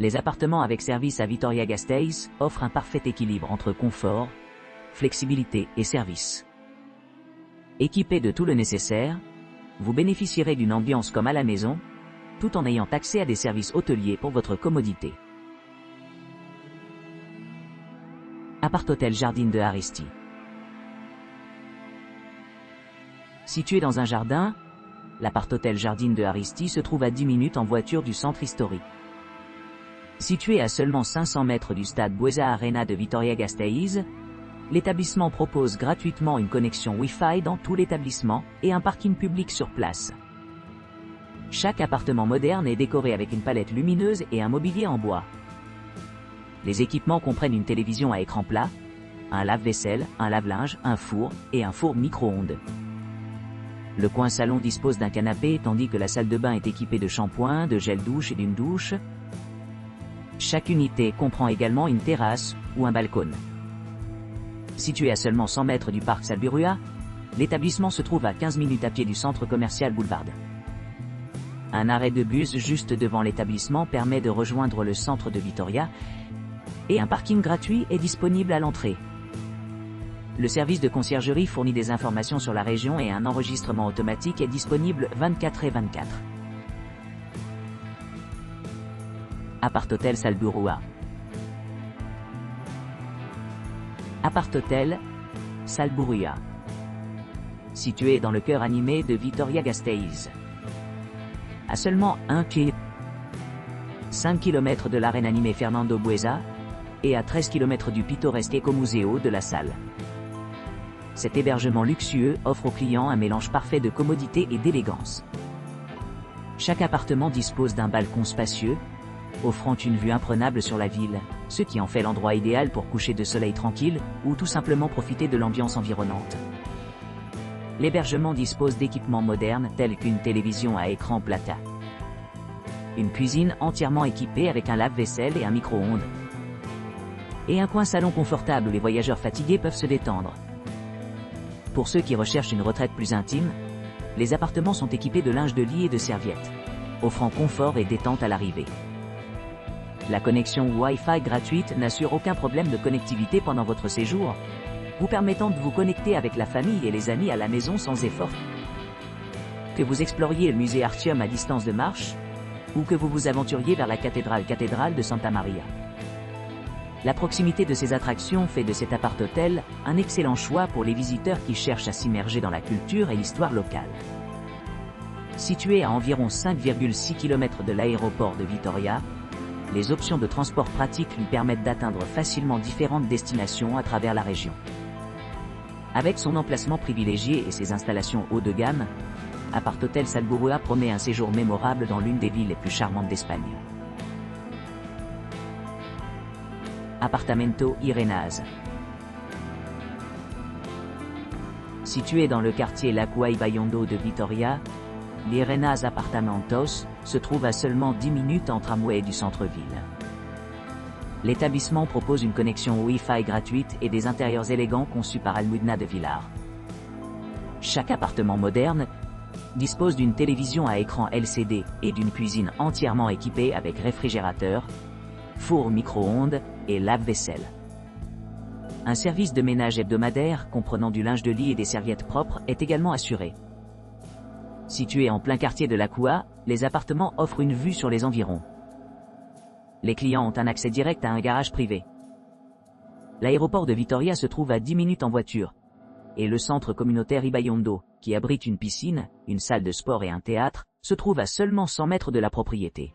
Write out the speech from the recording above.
Les appartements avec service à Vitoria-Gasteiz offrent un parfait équilibre entre confort, flexibilité et service. Équipés de tout le nécessaire, vous bénéficierez d'une ambiance comme à la maison, tout en ayant accès à des services hôteliers pour votre commodité. Appart-hôtel Jardine de Aristi. Situé dans un jardin, l'appart-hôtel Jardine de Aristi se trouve à 10 minutes en voiture du centre historique. Situé à seulement 500 mètres du stade Buesa Arena de Vitoria-Gasteiz, l'établissement propose gratuitement une connexion Wi-Fi dans tout l'établissement et un parking public sur place. Chaque appartement moderne est décoré avec une palette lumineuse et un mobilier en bois. Les équipements comprennent une télévision à écran plat, un lave-vaisselle, un lave-linge, un four et un four micro-ondes. Le coin salon dispose d'un canapé tandis que la salle de bain est équipée de shampoing, de gel douche et d'une douche. Chaque unité comprend également une terrasse ou un balcon. Situé à seulement 100 mètres du parc Salburua, l'établissement se trouve à 15 minutes à pied du centre commercial Boulevard. Un arrêt de bus juste devant l'établissement permet de rejoindre le centre de Vitoria et un parking gratuit est disponible à l'entrée. Le service de conciergerie fournit des informations sur la région et un enregistrement automatique est disponible 24/24. Appart-hôtel Salburua. Appart-hôtel Salburua. Situé dans le cœur animé de Vitoria-Gasteiz. À seulement 5 km de l'arène animée Fernando Buesa, et à 13 km du pittoresque écomuseo de la salle. Cet hébergement luxueux offre aux clients un mélange parfait de commodité et d'élégance. Chaque appartement dispose d'un balcon spacieux, offrant une vue imprenable sur la ville, ce qui en fait l'endroit idéal pour coucher de soleil tranquille, ou tout simplement profiter de l'ambiance environnante. L'hébergement dispose d'équipements modernes tels qu'une télévision à écran plata, une cuisine entièrement équipée avec un lave-vaisselle et un micro-ondes, et un coin salon confortable où les voyageurs fatigués peuvent se détendre. Pour ceux qui recherchent une retraite plus intime, les appartements sont équipés de linge de lit et de serviettes, offrant confort et détente à l'arrivée. La connexion Wi-Fi gratuite n'assure aucun problème de connectivité pendant votre séjour, vous permettant de vous connecter avec la famille et les amis à la maison sans effort. Que vous exploriez le musée Artium à distance de marche, ou que vous vous aventuriez vers la cathédrale de Santa Maria. La proximité de ces attractions fait de cet appart-hôtel un excellent choix pour les visiteurs qui cherchent à s'immerger dans la culture et l'histoire locale. Situé à environ 5,6 km de l'aéroport de Vitoria, les options de transport pratiques lui permettent d'atteindre facilement différentes destinations à travers la région. Avec son emplacement privilégié et ses installations haut de gamme, Appart-hôtel Salburua promet un séjour mémorable dans l'une des villes les plus charmantes d'Espagne. Apartamento Irenaz. Situé dans le quartier Lacua Ibaiondo de Vitoria, l'Irenaz Apartamentos se trouve à seulement 10 minutes en tramway du centre-ville. L'établissement propose une connexion Wi-Fi gratuite et des intérieurs élégants conçus par Almudena de Villar. Chaque appartement moderne dispose d'une télévision à écran LCD et d'une cuisine entièrement équipée avec réfrigérateur, four micro-ondes et lave-vaisselle. Un service de ménage hebdomadaire comprenant du linge de lit et des serviettes propres est également assuré. Situé en plein quartier de Lacua, les appartements offrent une vue sur les environs. Les clients ont un accès direct à un garage privé. L'aéroport de Vitoria se trouve à 10 minutes en voiture, et le centre communautaire Ibaiondo, qui abrite une piscine, une salle de sport et un théâtre, se trouve à seulement 100 mètres de la propriété.